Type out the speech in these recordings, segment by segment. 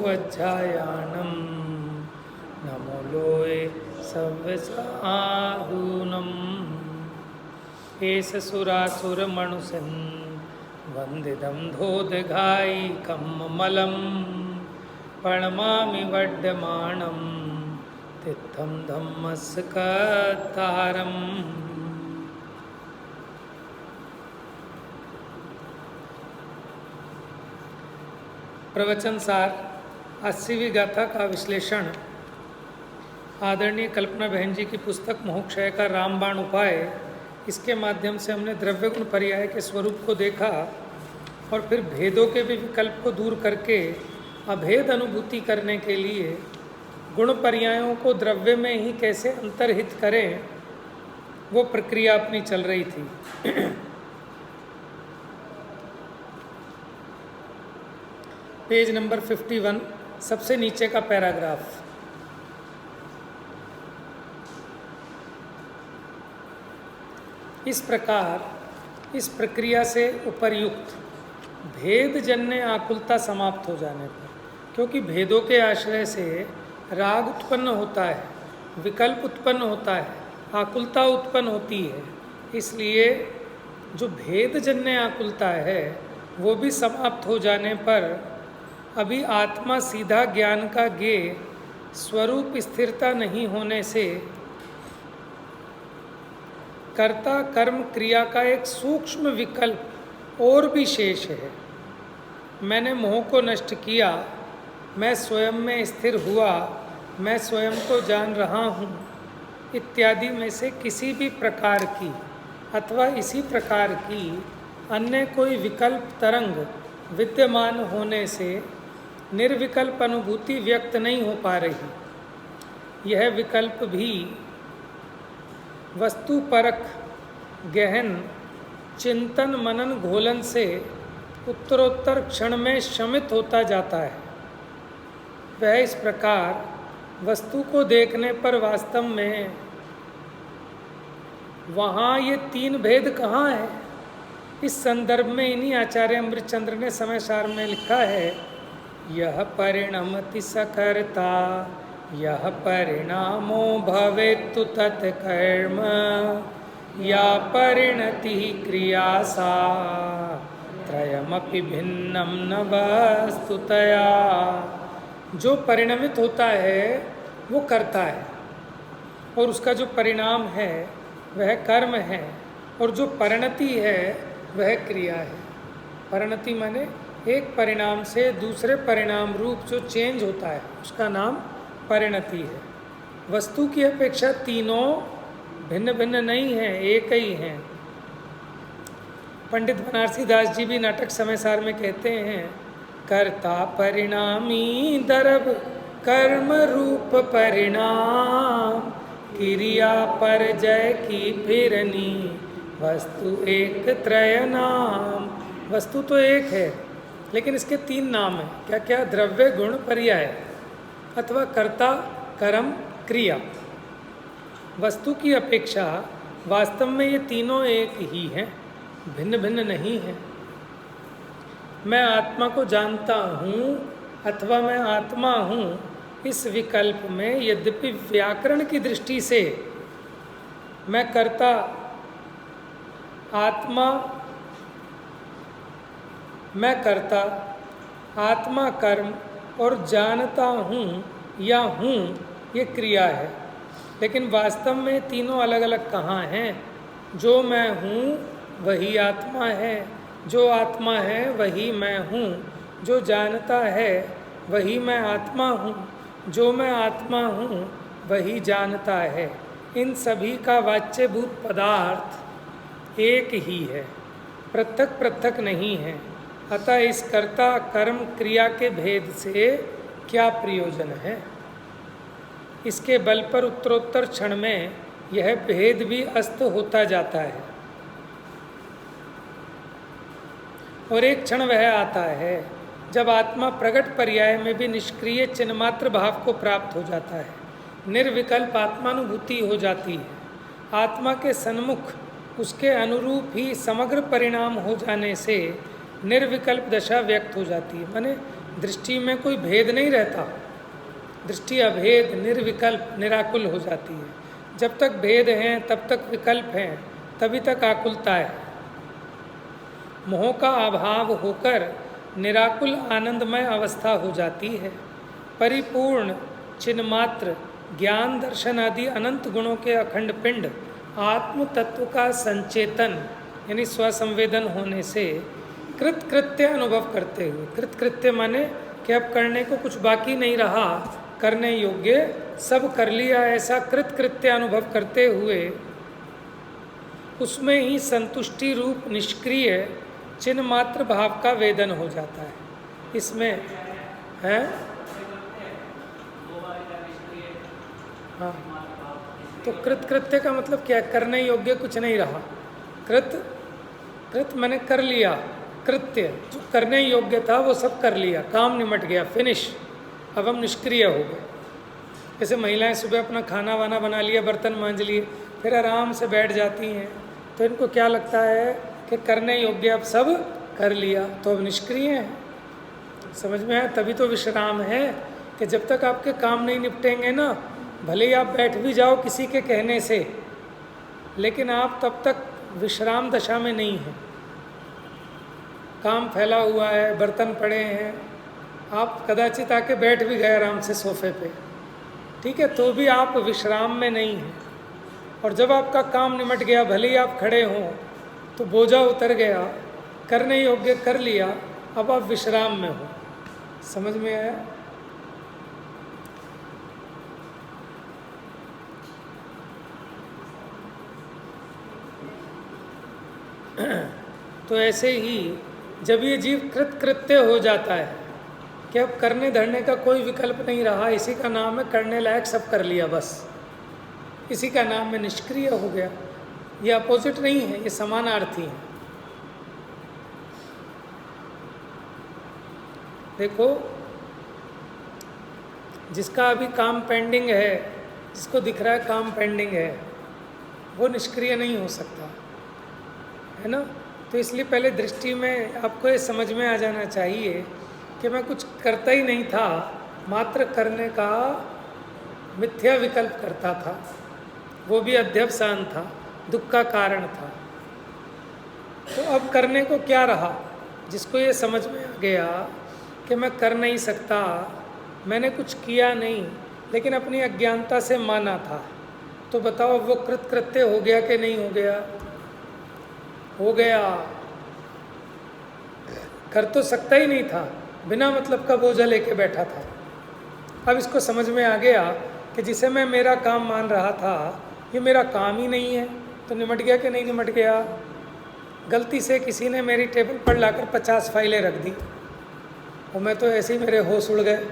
वज्रायाणं नमो लोये सव्यसाधूनम् एष सुरासुरमणुषन् वन्दितं धोदघायिकं मलं प्रणमामि वड्डमाणं तित्थं धम्मस्कतारम्। प्रवचन सार 80वीं गाथा का विश्लेषण आदरणीय कल्पना बहन जी की पुस्तक मोहक्षय का रामबाण उपाय, इसके माध्यम से हमने द्रव्य गुण पर्याय के स्वरूप को देखा और फिर भेदों के भी विकल्प को दूर करके अभेद अनुभूति करने के लिए गुण पर्यायों को द्रव्य में ही कैसे अंतर्हित करें, वो प्रक्रिया अपनी चल रही थी। पेज नंबर 51, सबसे नीचे का पैराग्राफ। इस प्रकार इस प्रक्रिया से उपर्युक्त भेद जन्य आकुलता समाप्त हो जाने पर, क्योंकि भेदों के आश्रय से राग उत्पन्न होता है, विकल्प उत्पन्न होता है, आकुलता उत्पन्न होती है, इसलिए जो भेद जन्य आकुलता है वो भी समाप्त हो जाने पर अभी आत्मा सीधा ज्ञान का ज्ञेय स्वरूप स्थिरता नहीं होने से कर्ता कर्म क्रिया का एक सूक्ष्म विकल्प और भी शेष है। मैंने मोह को नष्ट किया, मैं स्वयं में स्थिर हुआ, मैं स्वयं को जान रहा हूँ इत्यादि में से किसी भी प्रकार की अथवा इसी प्रकार की अन्य कोई विकल्प तरंग विद्यमान होने से निर्विकल्प अनुभूति व्यक्त नहीं हो पा रही। यह विकल्प भी वस्तुपरक गहन चिंतन मनन घोलन से उत्तरोत्तर क्षण में शमित होता जाता है। वह इस प्रकार वस्तु को देखने पर वास्तव में वहाँ ये तीन भेद कहाँ है, इस संदर्भ में इन्हीं आचार्य अमृतचंद्र ने समय सार में लिखा है, यह परिणमति सकर्ता यह परिणामो भवेत्तु तत्कर्म या परिणति क्रिया सा त्रयमपि भिन्नम न वस्तुतया। जो परिणमित होता है वो करता है और उसका जो परिणाम है वह कर्म है, और जो परिणति है वह क्रिया है। परिणति माने एक परिणाम से दूसरे परिणाम रूप जो चेंज होता है उसका नाम परिणति है। वस्तु की अपेक्षा तीनों भिन्न भिन्न नहीं हैं, एक ही हैं। पंडित बनारसी दास जी भी नाटक समय सार में कहते हैं, कर्ता परिणामी दरब कर्म रूप परिणाम क्रिया पर जय की फिरनी वस्तु एक त्रय नाम। वस्तु तो एक है लेकिन इसके तीन नाम हैं। क्या क्या? द्रव्य गुण पर्याय अथवा कर्ता कर्म क्रिया। वस्तु की अपेक्षा वास्तव में ये तीनों एक ही हैं, भिन्न भिन्न नहीं हैं। मैं आत्मा को जानता हूँ अथवा मैं आत्मा हूँ, इस विकल्प में यद्यपि व्याकरण की दृष्टि से मैं कर्ता आत्मा, मैं कर्ता आत्मा कर्म और जानता हूँ या हूँ ये क्रिया है, लेकिन वास्तव में तीनों अलग अलग कहाँ हैं? जो मैं हूँ वही आत्मा है, जो आत्मा है वही मैं हूँ, जो जानता है वही मैं आत्मा हूँ, जो मैं आत्मा हूँ वही जानता है। इन सभी का वाच्यभूत पदार्थ एक ही है, पृथक पृथक नहीं है। अतः इस कर्ता कर्म क्रिया के भेद से क्या प्रयोजन है? इसके बल पर उत्तरोत्तर क्षण में यह भेद भी अस्त होता जाता है और एक क्षण वह आता है जब आत्मा प्रगट पर्याय में भी निष्क्रिय चिन्हमात्र भाव को प्राप्त हो जाता है, निर्विकल्प आत्मानुभूति हो जाती है। आत्मा के सन्मुख उसके अनुरूप ही समग्र परिणाम हो जाने से निर्विकल्प दशा व्यक्त हो जाती है। माने दृष्टि में कोई भेद नहीं रहता, दृष्टि अभेद निर्विकल्प निराकुल हो जाती है। जब तक भेद हैं तब तक विकल्प हैं, तभी तक आकुलता है। मोह का अभाव होकर निराकुल आनंदमय अवस्था हो जाती है। परिपूर्ण चिन्मात्र ज्ञान दर्शन आदि अनंत गुणों के अखंड पिंड आत्म तत्व का संचेतन यानी स्वसंवेदन होने से कृतकृत्य अनुभव करते हुए, कृतकृत्य माने कि अब करने को कुछ बाकी नहीं रहा, करने योग्य सब कर लिया, ऐसा कृतकृत्य अनुभव करते हुए उसमें ही संतुष्टि रूप निष्क्रिय चिन्ह मात्र भाव का वेदन हो जाता है। इसमें है हाँ, तो कृतकृत्य का मतलब क्या है? करने योग्य कुछ नहीं रहा। कृत मैंने कर लिया, कृत्य जो करने योग्य था वो सब कर लिया, काम निमट गया, फिनिश। अब हम निष्क्रिय हो गए। जैसे महिलाएं सुबह अपना खाना वाना बना लिया, बर्तन मांज लिए, फिर आराम से बैठ जाती हैं, तो इनको क्या लगता है कि करने योग्य अब सब कर लिया, तो अब निष्क्रिय हैं। समझ में आया? तभी तो विश्राम है कि जब तक आपके काम नहीं निपटेंगे ना, भले ही आप बैठ भी जाओ किसी के कहने से, लेकिन आप तब तक विश्राम दशा में नहीं हैं। काम फैला हुआ है, बर्तन पड़े हैं, आप कदाचित आके बैठ भी गए आराम से सोफे पे, ठीक है, तो भी आप विश्राम में नहीं हैं। और जब आपका काम निमट गया, भले ही आप खड़े हों, तो बोझा उतर गया, करने योग्य कर लिया, अब आप विश्राम में हो। समझ में आया? तो ऐसे ही जब ये जीव कृतकृत्य हो जाता है कि अब करने धरने का कोई विकल्प नहीं रहा, इसी का नाम है करने लायक सब कर लिया, बस इसी का नाम है निष्क्रिय हो गया। ये अपोजिट नहीं है, ये समानार्थी है। देखो, जिसका अभी काम पेंडिंग है, जिसको दिख रहा है काम पेंडिंग है, वो निष्क्रिय नहीं हो सकता, है ना। तो इसलिए पहले दृष्टि में आपको ये समझ में आ जाना चाहिए कि मैं कुछ करता ही नहीं था, मात्र करने का मिथ्या विकल्प करता था, वो भी अध्यवसान था, दुख का कारण था। तो अब करने को क्या रहा? जिसको ये समझ में आ गया कि मैं कर नहीं सकता, मैंने कुछ किया नहीं, लेकिन अपनी अज्ञानता से माना था, तो बताओ वो कृतकृत्य हो गया कि नहीं हो गया? हो गया। कर तो सकता ही नहीं था, बिना मतलब का बोझा लेके बैठा था। अब इसको समझ में आ गया कि जिसे मैं मेरा काम मान रहा था, ये मेरा काम ही नहीं है, तो निमट गया कि नहीं निमट गया? गलती से किसी ने मेरी टेबल पर लाकर 50 फाइलें रख दी और मैं तो ऐसे ही मेरे होश उड़ गए।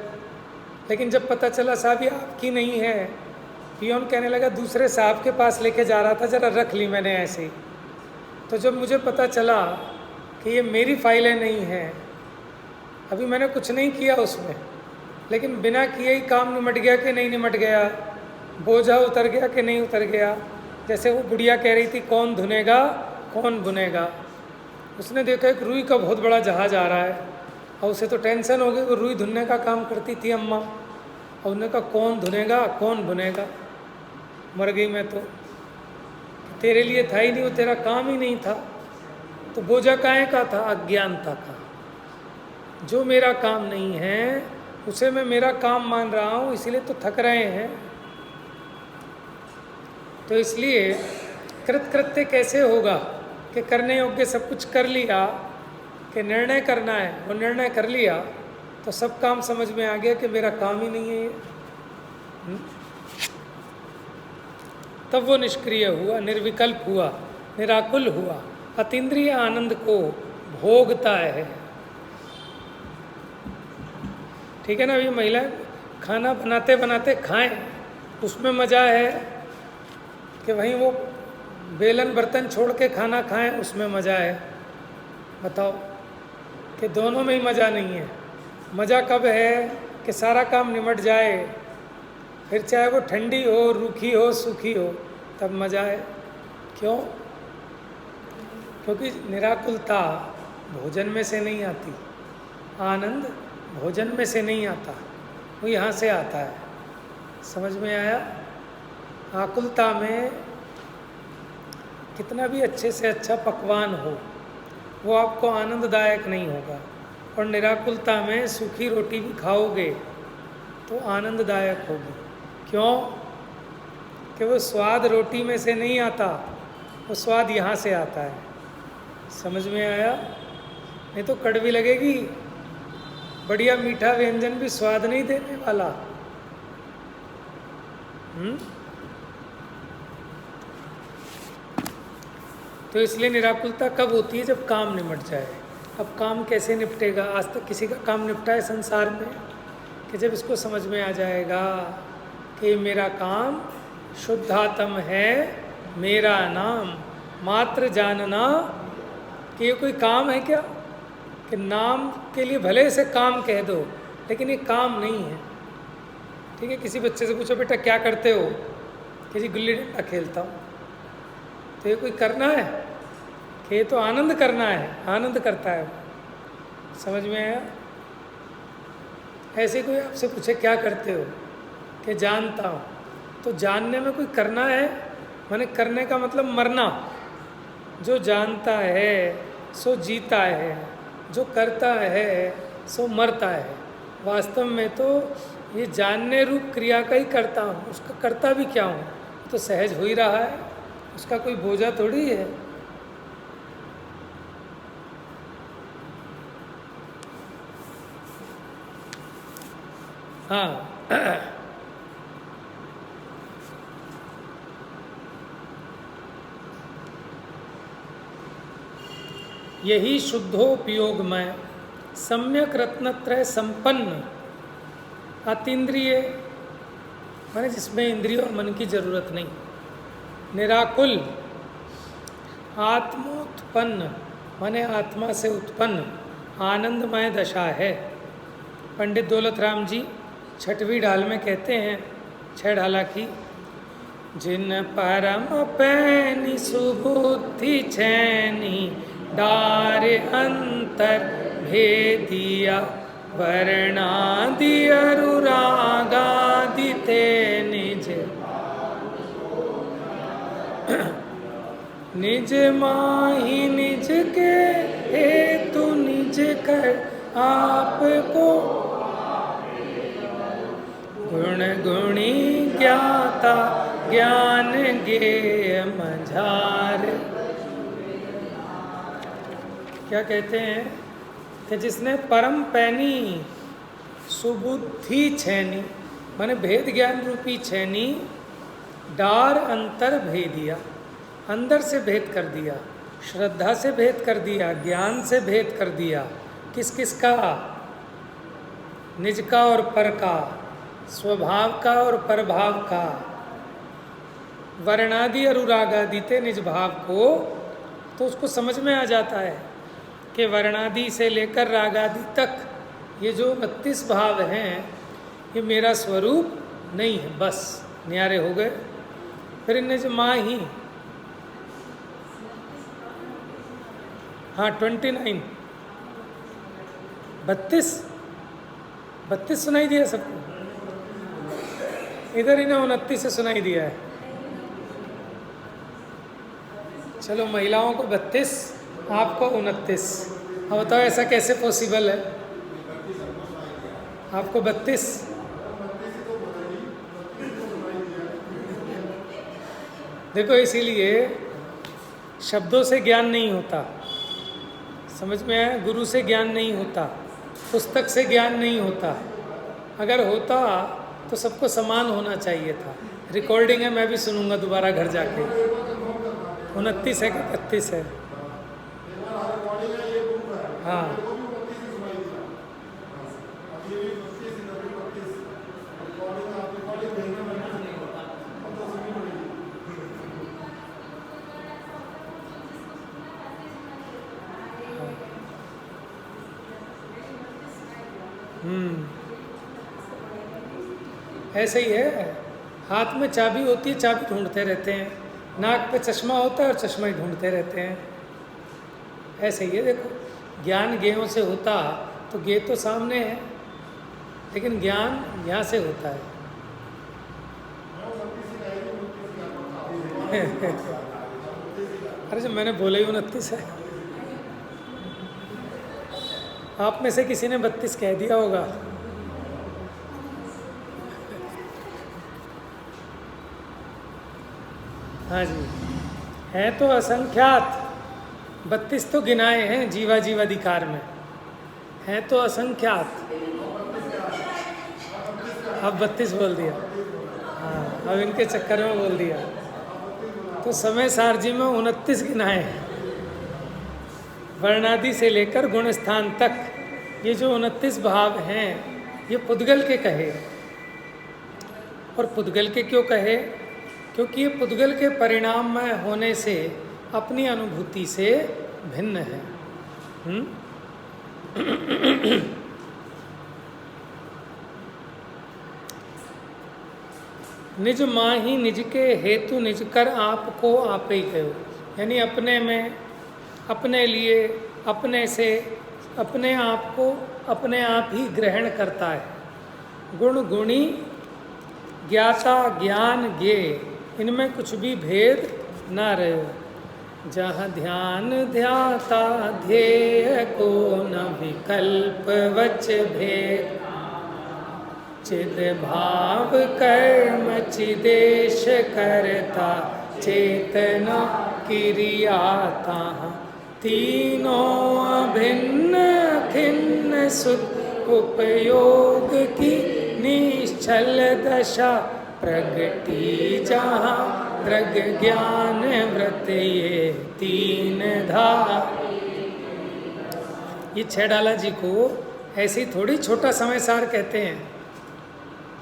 लेकिन जब पता चला साहब ये आपकी नहीं है, पियोन कहने लगा दूसरे साहब के पास लेके जा रहा था, ज़रा रख ली मैंने ऐसे ही। तो जब मुझे पता चला कि ये मेरी फाइलें नहीं हैं, अभी मैंने कुछ नहीं किया उसमें, लेकिन बिना किए ही काम निमट गया कि नहीं निमट गया? बोझा उतर गया कि नहीं उतर गया? जैसे वो बुढ़िया कह रही थी, कौन धुनेगा कौन बुनेगा। उसने देखा एक रुई का बहुत बड़ा जहाज आ रहा है और उसे तो टेंशन हो गई, वो रुई धुनने का काम करती थी अम्मा, और उन्होंने कहा कौन धुनेगा कौन बुनेगा। मर गई मैं तो, तेरे लिए था ही नहीं, वो तेरा काम ही नहीं था। तो बोझा काहे का था? अज्ञानता का। जो मेरा काम नहीं है उसे मैं मेरा काम मान रहा हूँ, इसीलिए तो थक रहे हैं। तो इसलिए कृतकृत्य कैसे होगा कि करने योग्य सब कुछ कर लिया, कि निर्णय करना है वो निर्णय कर लिया, तो सब काम समझ में आ गया कि मेरा काम ही नहीं है ये। तब वो निष्क्रिय हुआ, निर्विकल्प हुआ, निराकुल हुआ, अतीन्द्रिय आनंद को भोगता है। ठीक है ना। अभी महिला खाना बनाते बनाते खाएं, उसमें मज़ा है कि वहीं वो बेलन बर्तन छोड़ के खाना खाएं, उसमें मज़ा है? बताओ कि दोनों में ही मज़ा नहीं है। मज़ा कब है कि सारा काम निमट जाए, फिर चाहे वो ठंडी हो, रूखी हो, सूखी हो, तब मज़ा है। क्यों? क्योंकि निराकुलता भोजन में से नहीं आती, आनंद भोजन में से नहीं आता, वो यहाँ से आता है। समझ में आया? आकुलता में कितना भी अच्छे से अच्छा पकवान हो, वो आपको आनंददायक नहीं होगा। और निराकुलता में सूखी रोटी भी खाओगे तो आनंददायक होगी। क्यों? कि वो स्वाद रोटी में से नहीं आता, वो स्वाद यहाँ से आता है। समझ में आया? नहीं तो कड़वी लगेगी। बढ़िया मीठा व्यंजन भी स्वाद नहीं देने वाला। तो इसलिए निराकुलता कब होती है? जब काम निपट जाए। अब काम कैसे निपटेगा? आज तक किसी का काम निपटा है संसार में? कि जब इसको समझ में आ जाएगा कि मेरा काम शुद्धात्म है, मेरा नाम मात्र जानना। कि ये कोई काम है क्या? कि नाम के लिए भले से काम कह दो, लेकिन ये काम नहीं है। ठीक है, किसी बच्चे से पूछो बेटा क्या करते हो? कि जी गुल्ली डंडा खेलता हूँ। तो ये कोई करना है? कि ये तो आनंद करना है, आनंद करता है। समझ में आया? ऐसे कोई आपसे पूछे क्या करते हो? कि जानता हूँ। तो जानने में कोई करना है? माने करने का मतलब मरना। जो जानता है सो जीता है, जो करता है सो मरता है। वास्तव में तो ये जानने रूप क्रिया का ही करता हूँ, उसका करता भी क्या हूँ? तो सहज हो ही रहा है, उसका कोई बोझा थोड़ी है। हाँ यही शुद्धोपयोगमय सम्यक रत्नत्रय संपन्न अतीन्द्रिय, माने जिसमें इंद्रिय और मन की जरूरत नहीं, निराकुल आत्मोत्पन्न माने आत्मा से उत्पन्न आनंदमय दशा है। पंडित दौलत राम जी छठवीं ढाल में कहते हैं, 6 ढाला की, जिन परम पैनी सुबुद्धि छैनी डार अंतर भेदिया वर्णादि अनुरागादि ते निज निज माही निज के हेतु निज कर आपको गुण गुणी ज्ञाता ज्ञान ज्ञेय मझार। क्या कहते हैं? कि जिसने परम पैनी सुबुद्धि छैनी माने भेद ज्ञान रूपी छैनी डार अंतर भेदिया, अंदर से भेद कर दिया, श्रद्धा से भेद कर दिया, ज्ञान से भेद कर दिया। किस किस का? निज का और पर का, स्वभाव का और परभाव का, वर्णादि अनुरागादि ते निज भाव को। तो उसको समझ में आ जाता है कि वर्णादि से लेकर रागादि तक ये जो 32 भाव हैं ये मेरा स्वरूप नहीं है, बस न्यारे हो गए। फिर निज माँ ही, हाँ 29 32 सुनाई दिया सबको? इधर इन्हें 29 से सुनाई दिया है। चलो महिलाओं को 32, आपको 29। अब बताओ ऐसा कैसे पॉसिबल है? आपको 32, देखो इसीलिए शब्दों से ज्ञान नहीं होता। समझ में आया? गुरु से ज्ञान नहीं होता, पुस्तक से ज्ञान नहीं होता। अगर होता तो सबको समान होना चाहिए था। रिकॉर्डिंग है, मैं भी सुनूंगा दोबारा घर जाके। 29 है कि 32 है? हाँ ऐसे ही है। हाथ में चाबी होती है, चाबी ढूंढते रहते हैं। नाक पे चश्मा होता है और चश्मा ही ढूंढते रहते हैं। ऐसे ही है। देखो ज्ञान ज्ञेयों से होता तो ज्ञेय तो सामने है, लेकिन ज्ञान यहाँ से होता है। अरे जब मैंने बोला ही 29 है, आप में से किसी ने 32 कह दिया होगा। हाँ जी, है तो असंख्यात, 32 तो गिनाए हैं जीवा जीवाधिकार में, है तो असंख्यात। अब 32 बोल दिया, हाँ अब इनके चक्कर में बोल दिया। तो समय सार जी में 29 गिनाए हैं, वर्णादि से लेकर गुण स्थान तक। ये जो 29 भाव हैं ये पुद्गल के कहे। और पुद्गल के क्यों कहे? क्योंकि ये पुद्गल के परिणाम में होने से अपनी अनुभूति से भिन्न है। निज माही निज के हेतु निज कर आपको आप ही कहो, यानी अपने में, अपने लिए, अपने से, अपने आप को अपने आप ही ग्रहण करता है। गुण गुणी, ज्ञाता ज्ञान ज्ञे, इनमें कुछ भी भेद ना रहे। जहाँ ध्यान ध्याता ध्येय को न विकल्प वच भेद, चिद भाव कर्म चिदेश करता चेतना क्रियाता, तीनों अभिन्न खिन्न सुख उपयोग की निश्चल दशा प्रगति, जहाँ दृग ज्ञान व्रत ये तीन धार। ये छेडाला जी को ऐसे ही थोड़ी छोटा समय सार कहते हैं,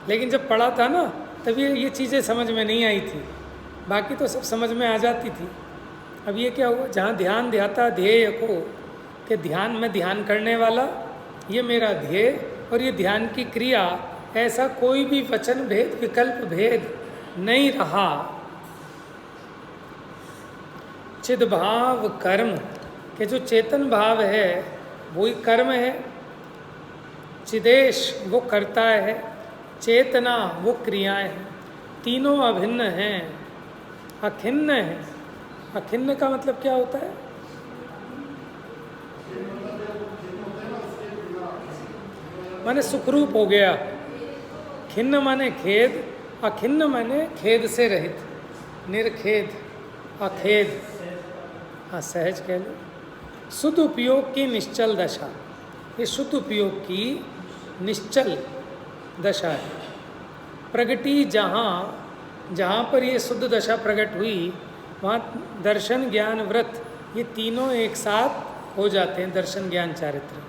लेकिन जब पढ़ा था ना तब ये चीज़ें समझ में नहीं आई थी, बाकी तो सब समझ में आ जाती थी। अब ये क्या हुआ, जहाँ ध्यान ध्याता ध्येय को, कि ध्यान में ध्यान करने वाला ये मेरा ध्येय, और ये ध्यान की क्रिया, ऐसा कोई भी वचन भेद विकल्प भेद नहीं रहा। चिद भाव कर्म, के जो चेतन भाव है वही कर्म है, चिदेश वो करता है, चेतना वो क्रियाएं हैं, तीनों अभिन्न हैं, अखिन्न है। अखिन्न का मतलब क्या होता है? माने सुखरूप हो गया। खिन्न माने खेद, अखिन्न माने खेद से रहित, निर्खेद, अखेद, हाँ सहज कह लो। शुद्ध उपयोग की निश्चल दशा, ये शुद्ध उपयोग की निश्चल दशा है। प्रगति, जहाँ पर ये शुद्ध दशा प्रकट हुई वहाँ दर्शन ज्ञान व्रत ये तीनों एक साथ हो जाते हैं। दर्शन ज्ञान चारित्र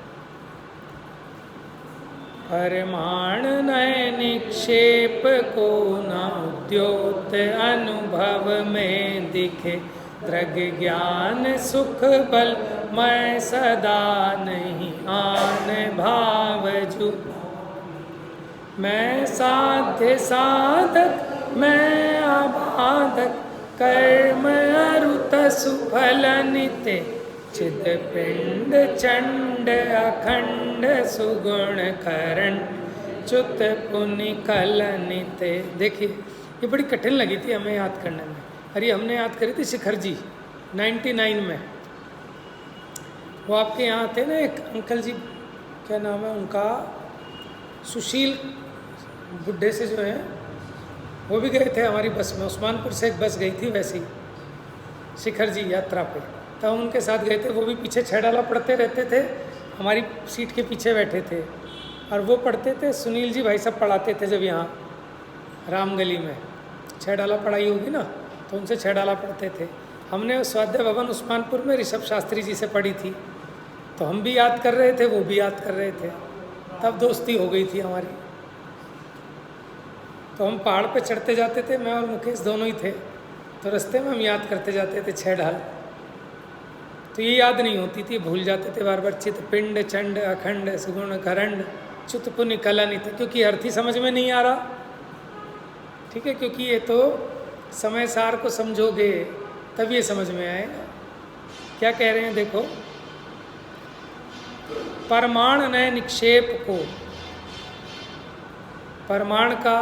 परमाण नय निक्षेप को न उद्योत अनुभव में दिखे, दृग ज्ञान सुख बल मैं सदा नहीं आन भावजू, मैं साध्य साधक मैं अबाधक, कर्म अरुत सुफल नित्य, चिद पिंड चंड अखंड सुगुण करण च्युत पुनि कलनित। देखिए ये बड़ी कठिन लगी थी हमें याद करने में। अरे हमने याद करी थी शिखर जी 99 में, वो आपके यहाँ थे ना एक अंकल जी, क्या नाम है उनका, सुशील बुढ़े से जो है, वो भी गए थे हमारी बस में। उस्मानपुर से एक बस गई थी वैसी शिखर जी यात्रा पे, तब हम उनके साथ गए थे। वो भी पीछे छेडाला पढ़ते रहते थे, हमारी सीट के पीछे बैठे थे, और वो पढ़ते थे। सुनील जी भाई सब पढ़ाते थे जब यहाँ रामगली में छेडाला पढ़ाई होगी ना, तो उनसे छेडाला पढ़ते थे। हमने स्वाध्याय भवन उस्मानपुर में ऋषभ शास्त्री जी से पढ़ी थी, तो हम भी याद कर रहे थे, वो भी याद कर रहे थे, तब दोस्ती हो गई थी हमारी। तो हम पहाड़ पे चढ़ते जाते थे, मैं और मुकेश दोनों ही थे, तो रास्ते में हम याद करते जाते थे छह ढाल। तो ये याद नहीं होती थी, भूल जाते थे बार बार। चित पिंड चंड अखंड सुगुण करंड च्युत पुण्य कलानित, क्योंकि अर्थ ही समझ में नहीं आ रहा। ठीक है, क्योंकि ये तो समय सार को समझोगे तब ये समझ में आएगा। क्या कह रहे हैं देखो, परमाण नय निक्षेप को, प्रमाण का,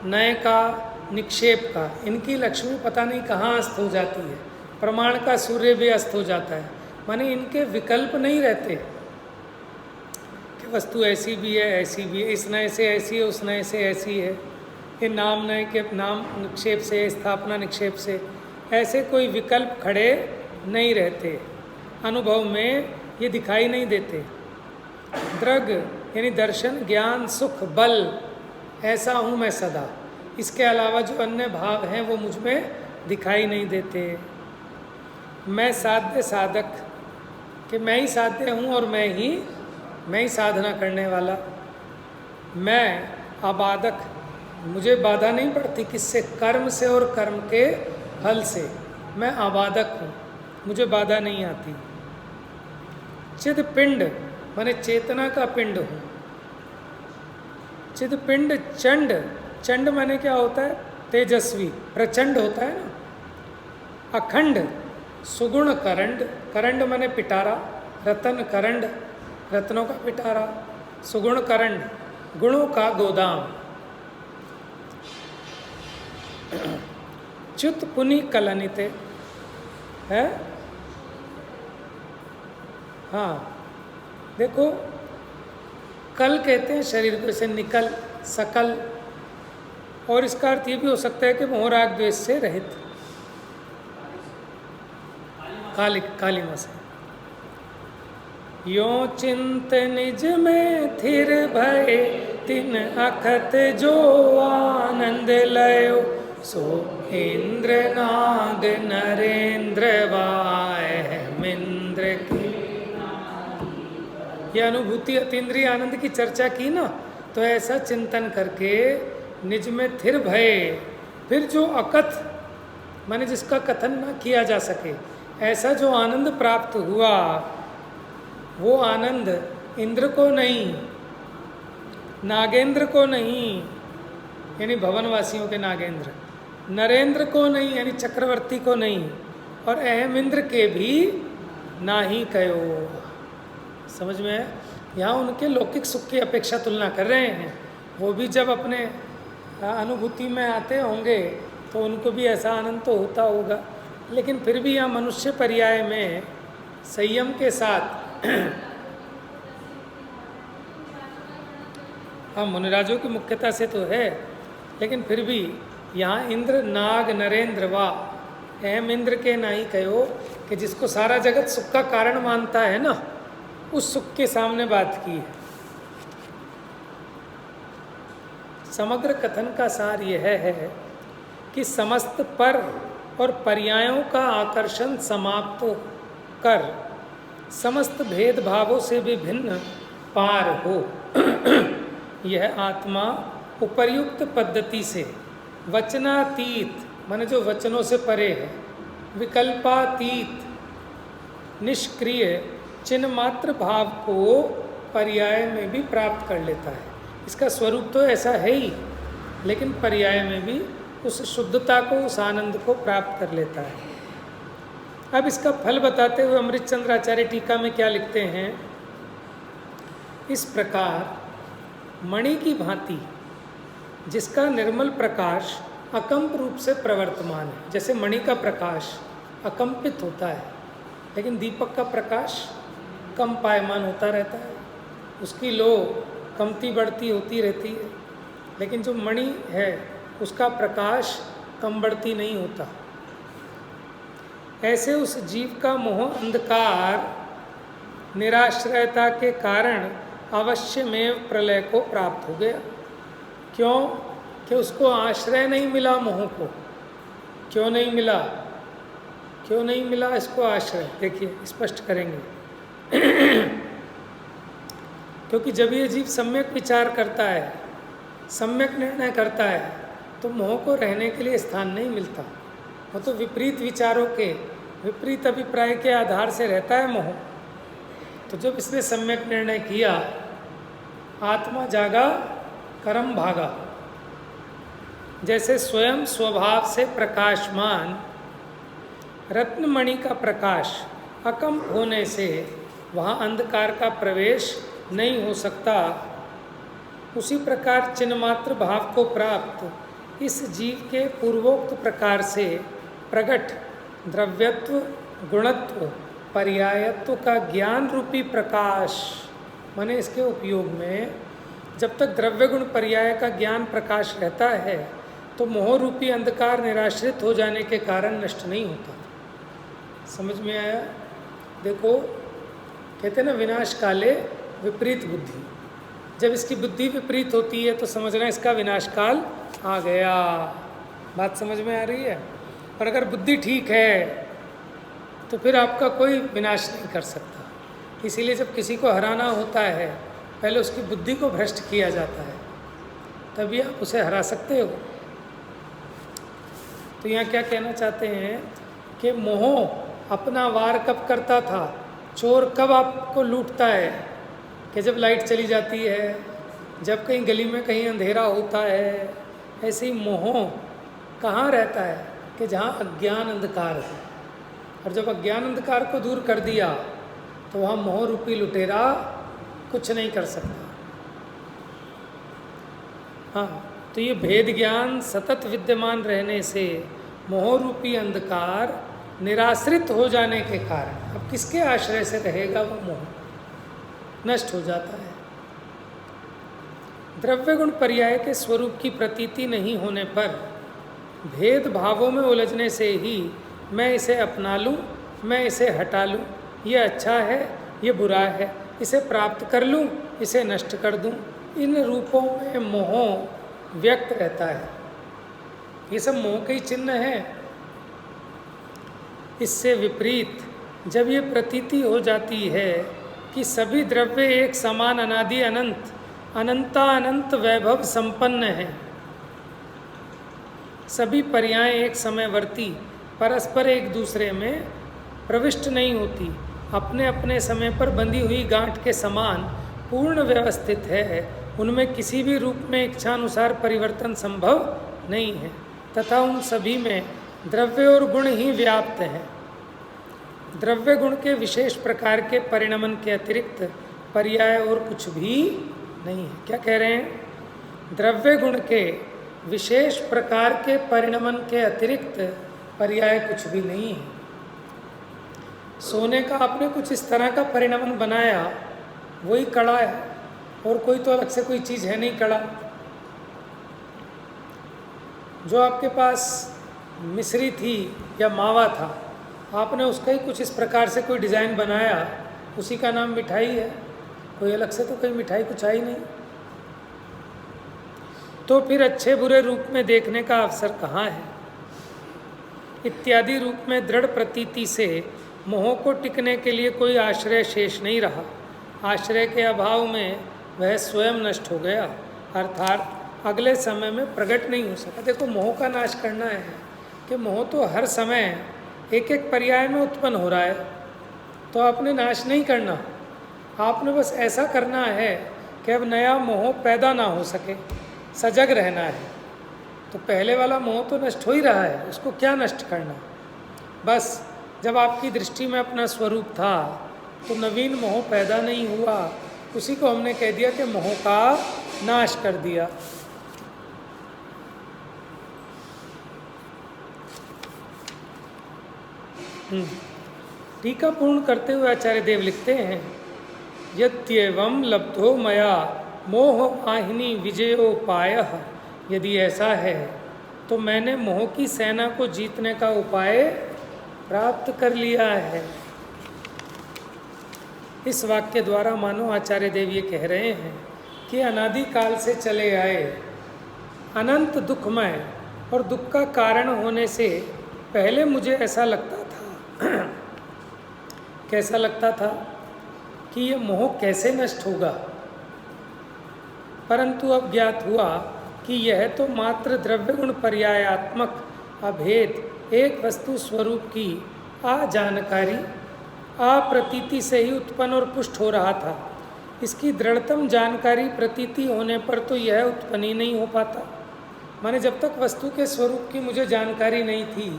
नय का, निक्षेप का, इनकी लक्ष्मी पता नहीं कहाँ अस्त हो जाती है। प्रमाण का सूर्य भी अस्त हो जाता है, माने इनके विकल्प नहीं रहते कि वस्तु ऐसी भी है, ऐसी भी है, इस नय से ऐसी है, उस नय से ऐसी है, ये नाम नय के नाम निक्षेप से, स्थापना निक्षेप से, ऐसे कोई विकल्प खड़े नहीं रहते। अनुभव में ये दिखाई नहीं देते। दृग यानी दर्शन, ज्ञान, सुख, बल, ऐसा हूँ मैं सदा, इसके अलावा जो अन्य भाव हैं वो मुझ में दिखाई नहीं देते। मैं साध्य साधक, कि मैं ही साध्य हूँ और मैं ही साधना करने वाला। मैं आबादक, मुझे बाधा नहीं पड़ती किससे, कर्म से और कर्म के फल से। मैं आबादक हूँ, मुझे बाधा नहीं आती। चिद पिंड माने चेतना का पिंड हूँ। चिद पिंड चंड, चंड माने क्या होता है, तेजस्वी, प्रचंड होता है ना। अखंड सुगुण करंड, करंड माने पिटारा, रतन करंड, रत्नों का पिटारा, सुगुण करंड, गुणों का गोदाम। च्युत पुनि कलनिते है। हाँ देखो, कल कहते हैं शरीर को, जैसे निकल, सकल, और इसका अर्थ ये भी हो सकता है कि मोह राग द्वेष से रहित, कालिमा से। यो चिंत निज में थिर भय, तिन अखत जो आनंद लयो, सो इंद्र नाग नरेंद्र वायमिंद्र की। ये अनुभूति अतीन्द्रिय आनंद की चर्चा की ना, तो ऐसा चिंतन करके निज में थिर भय, फिर जो अकथ माने जिसका कथन ना किया जा सके, ऐसा जो आनंद प्राप्त हुआ, वो आनंद इंद्र को नहीं, नागेंद्र को नहीं, यानी भवनवासियों के नागेंद्र, नरेंद्र को नहीं, यानी चक्रवर्ती को नहीं, और अहमिंद्र के भी ना ही कयो। समझ में है? यहाँ उनके लौकिक सुख की अपेक्षा तुलना कर रहे हैं। वो भी जब अपने अनुभूति में आते होंगे तो उनको भी ऐसा आनंद तो होता होगा, लेकिन फिर भी यहाँ मनुष्य पर्याय में संयम के साथ हाँ मुनिराजों की मुख्यता से तो है, लेकिन फिर भी यहाँ इंद्र नाग नरेंद्र वा अहम इंद्र के ना ही कहो, कि जिसको सारा जगत सुख का कारण मानता है ना, उस सुख के सामने बात की है। समग्र कथन का सार यह है कि समस्त पर और पर्यायों का आकर्षण समाप्त कर समस्त भेदभावों से भी भिन्न पार हो, यह आत्मा उपर्युक्त पद्धति से वचनातीत माने जो वचनों से परे है, विकल्पातीत निष्क्रिय चिन्ह मात्र भाव को पर्याय में भी प्राप्त कर लेता है। इसका स्वरूप तो ऐसा है ही, लेकिन पर्याय में भी उस शुद्धता को, उस आनंद को प्राप्त कर लेता है। अब इसका फल बताते हुए अमृतचंद्र आचार्य टीका में क्या लिखते हैं, इस प्रकार मणि की भांति जिसका निर्मल प्रकाश अकंप रूप से प्रवर्तमान है। जैसे मणि का प्रकाश अकंपित होता है, लेकिन दीपक का प्रकाश कंपायमान होता रहता है, उसकी लो कमती बढ़ती होती रहती है, लेकिन जो मणि है उसका प्रकाश कम बढ़ती नहीं होता। ऐसे उस जीव का मोह अंधकार निराश्रयता के कारण अवश्य में प्रलय को प्राप्त हो गया। क्यों? कि उसको आश्रय नहीं मिला मोह को। क्यों नहीं मिला? क्यों नहीं मिला इसको आश्रय? देखिए स्पष्ट करेंगे। क्योंकि जब ये जीव सम्यक विचार करता है, सम्यक निर्णय करता है, तो मोह को रहने के लिए स्थान नहीं मिलता। वो तो विपरीत विचारों के, विपरीत अभिप्राय के आधार से रहता है मोह। तो जब इसने सम्यक निर्णय किया, आत्मा जागा, कर्म भागा। जैसे स्वयं स्वभाव से प्रकाशमान रत्नमणि का प्रकाश अकंप होने से वहाँ अंधकार का प्रवेश नहीं हो सकता, उसी प्रकार चिन्मात्र भाव को प्राप्त इस जीव के पूर्वोक्त प्रकार से प्रगट द्रव्यत्व, गुणत्व, पर्यायत्व का ज्ञान रूपी प्रकाश, माने इसके उपयोग में जब तक द्रव्य गुण पर्याय का ज्ञान प्रकाश रहता है तो मोह रूपी अंधकार निराश्रित हो जाने के कारण नष्ट नहीं होता। समझ में आया? देखो, कहते हैं ना, विनाश काले विपरीत बुद्धि। जब इसकी बुद्धि विपरीत होती है तो समझना इसका विनाश काल आ गया। बात समझ में आ रही है? और अगर बुद्धि ठीक है तो फिर आपका कोई विनाश नहीं कर सकता। इसीलिए जब किसी को हराना होता है पहले उसकी बुद्धि को भ्रष्ट किया जाता है, तभी आप उसे हरा सकते हो। तो यहाँ क्या कहना चाहते हैं कि मोह अपना वार कब करता था, चोर कब आपको लूटता है कि जब लाइट चली जाती है, जब कहीं गली में कहीं अंधेरा होता है। ऐसे ही मोह कहाँ रहता है कि जहाँ अज्ञान अंधकार है, और जब अज्ञान अंधकार को दूर कर दिया तो वहाँ मोह रूपी लुटेरा कुछ नहीं कर सकता। हाँ, तो ये भेद ज्ञान सतत विद्यमान रहने से मोह रूपी अंधकार निराश्रित हो जाने के कारण अब किसके आश्रय से रहेगा वो मोह, नष्ट हो जाता है। द्रव्य गुण पर्याय के स्वरूप की प्रतीति नहीं होने पर भेद भावों में उलझने से ही मैं इसे अपना लूँ, मैं इसे हटा लूँ, ये अच्छा है, ये बुरा है, इसे प्राप्त कर लूँ, इसे नष्ट कर दूँ, इन रूपों में मोह व्यक्त रहता है। ये सब मोह के ही चिन्ह हैं। इससे विपरीत जब ये प्रतीति हो जाती है कि सभी द्रव्य एक समान अनादि अनंत अनंतानंत वैभव संपन्न हैं, सभी पर्याय एक समयवर्ती परस्पर एक दूसरे में प्रविष्ट नहीं होती, अपने अपने समय पर बंधी हुई गांठ के समान पूर्ण व्यवस्थित है, उनमें किसी भी रूप में इच्छानुसार परिवर्तन संभव नहीं है, तथा उन सभी में द्रव्य और गुण ही व्याप्त हैं। द्रव्य गुण के विशेष प्रकार के परिणमन के अतिरिक्त पर्याय और कुछ भी नहीं है। क्या कह रहे हैं? द्रव्य गुण के विशेष प्रकार के परिणमन के अतिरिक्त पर्याय कुछ भी नहीं है। सोने का आपने कुछ इस तरह का परिणमन बनाया, वही कड़ा है, और कोई तो अलग से कोई चीज़ है नहीं कड़ा। जो आपके पास मिश्री थी या मावा था, आपने उसका ही कुछ इस प्रकार से कोई डिज़ाइन बनाया, उसी का नाम मिठाई है। कोई अलग से तो कोई मिठाई कुछ आई नहीं। तो फिर अच्छे बुरे रूप में देखने का अवसर कहाँ है? इत्यादि रूप में दृढ़ प्रतीति से मोह को टिकने के लिए कोई आश्रय शेष नहीं रहा। आश्रय के अभाव में वह स्वयं नष्ट हो गया, अर्थात अगले समय में प्रकट नहीं हो सका। देखो, मोह का नाश करना है कि मोह तो हर समय एक एक पर्याय में उत्पन्न हो रहा है, तो आपने नाश नहीं करना, आपने बस ऐसा करना है कि अब नया मोह पैदा ना हो सके, सजग रहना है। तो पहले वाला मोह तो नष्ट हो ही रहा है, उसको क्या नष्ट करना। बस जब आपकी दृष्टि में अपना स्वरूप था तो नवीन मोह पैदा नहीं हुआ, उसी को हमने कह दिया कि मोह का नाश कर दिया। टीका पूर्ण करते हुए आचार्य देव लिखते हैं, यत्येवं लब्धो मया मोह वाहिनी विजयोपायः, यदि ऐसा है तो मैंने मोह की सेना को जीतने का उपाय प्राप्त कर लिया है। इस वाक्य द्वारा मानो आचार्य देव ये कह रहे हैं कि अनादि काल से चले आए अनंत दुखमय और दुख का कारण होने से पहले मुझे ऐसा लगता था कैसा लगता था कि ये मोह कैसे नष्ट होगा, परंतु अब ज्ञात हुआ कि यह तो मात्र द्रव्य गुण पर्यायात्मक अभेद एक वस्तु स्वरूप की जानकारी प्रतीति से ही उत्पन्न और पुष्ट हो रहा था। इसकी दृढ़तम जानकारी प्रतीति होने पर तो यह उत्पन्न ही नहीं हो पाता। माने जब तक वस्तु के स्वरूप की मुझे जानकारी नहीं थी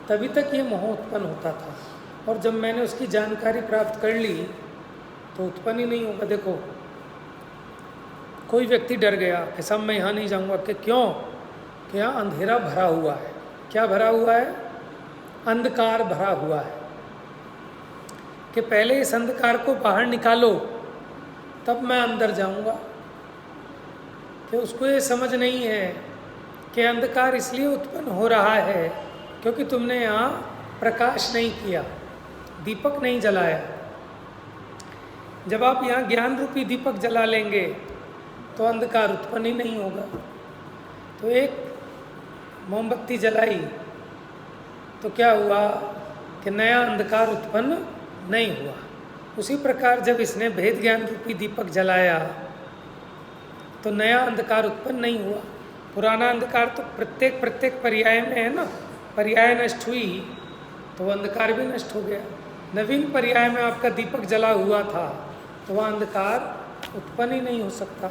तभी तक ये मोह उत्पन्न होता था, और जब मैंने उसकी जानकारी प्राप्त कर ली तो उत्पन्न ही नहीं होगा। देखो, कोई व्यक्ति डर गया कि साहब मैं यहाँ नहीं जाऊँगा, कि क्यों? कि यहाँ अंधेरा भरा हुआ है। क्या भरा हुआ है? अंधकार भरा हुआ है। कि पहले इस अंधकार को बाहर निकालो तब मैं अंदर जाऊँगा। कि उसको ये समझ नहीं है कि अंधकार इसलिए उत्पन्न हो रहा है क्योंकि तुमने यहाँ प्रकाश नहीं किया, दीपक नहीं जलाया। जब आप यहाँ ज्ञान रूपी दीपक जला लेंगे तो अंधकार उत्पन्न ही नहीं होगा। तो एक मोमबत्ती जलाई तो क्या हुआ कि नया अंधकार उत्पन्न नहीं हुआ। उसी प्रकार जब इसने भेद ज्ञान रूपी दीपक जलाया तो नया अंधकार उत्पन्न नहीं हुआ। पुराना अंधकार तो प्रत्येक पर्याय में है ना, पर्याय नष्ट हुई तो वह अंधकार भी नष्ट हो गया। नवीन पर्याय में आपका दीपक जला हुआ था तो वह अंधकार उत्पन्न ही नहीं हो सकता।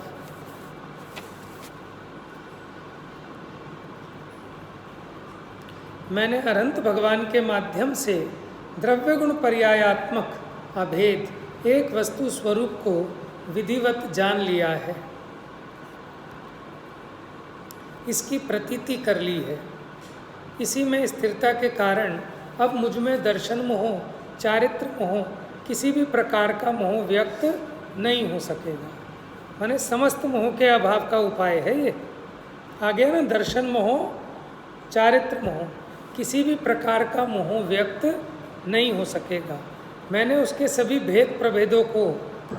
मैंने अनंत भगवान के माध्यम से द्रव्य गुण पर्यायात्मक अभेद एक वस्तु स्वरूप को विधिवत जान लिया है, इसकी प्रतीति कर ली है। इसी में स्थिरता के कारण अब मुझ में दर्शन मोह, चारित्र मोह, किसी भी प्रकार का मोह व्यक्त नहीं हो सकेगा। माने समस्त मोह के अभाव का उपाय है ये। आ गया ना, दर्शन मोह, चारित्र मोह, किसी भी प्रकार का मोह व्यक्त नहीं हो सकेगा। मैंने उसके सभी भेद प्रभेदों को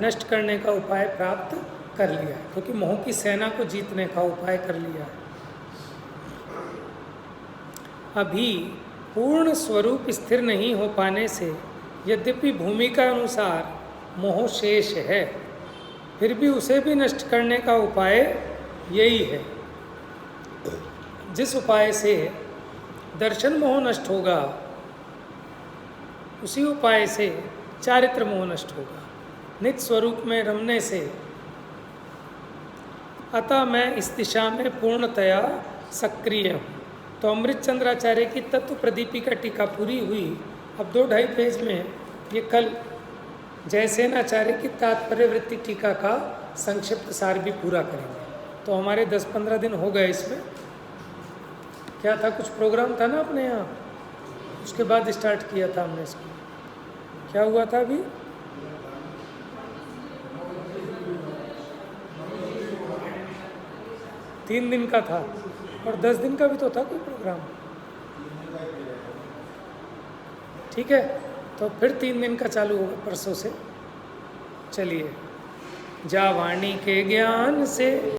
नष्ट करने का उपाय प्राप्त कर लिया है, क्योंकि मोह की सेना को जीतने का उपाय कर लिया है। अभी पूर्ण स्वरूप स्थिर नहीं हो पाने से यद्यपि भूमिका अनुसार मोह शेष है, फिर भी उसे भी नष्ट करने का उपाय यही है। जिस उपाय से दर्शन मोह नष्ट होगा उसी उपाय से चारित्र मोह नष्ट होगा, नित्य स्वरूप में रमने से। अतः मैं इस दिशा में पूर्णतया सक्रिय हूँ। तो अमृत चंद्राचार्य की तत्व प्रदीपिका टीका पूरी हुई। अब 2-2.5 पेज में ये कल जयसेनाचार्य की तात्पर्य वृत्ति टीका का संक्षिप्त सार भी पूरा करेंगे। तो हमारे 10-15 दिन हो गए इसमें। क्या था, कुछ प्रोग्राम था ना अपने यहाँ, उसके बाद स्टार्ट किया था हमने इसको। क्या हुआ था अभी? तीन दिन का था और 10 दिन का भी तो था कोई प्रोग्राम। ठीक है, तो फिर 3 दिन का चालू होगा परसों से। चलिए, जा वाणी के ज्ञान से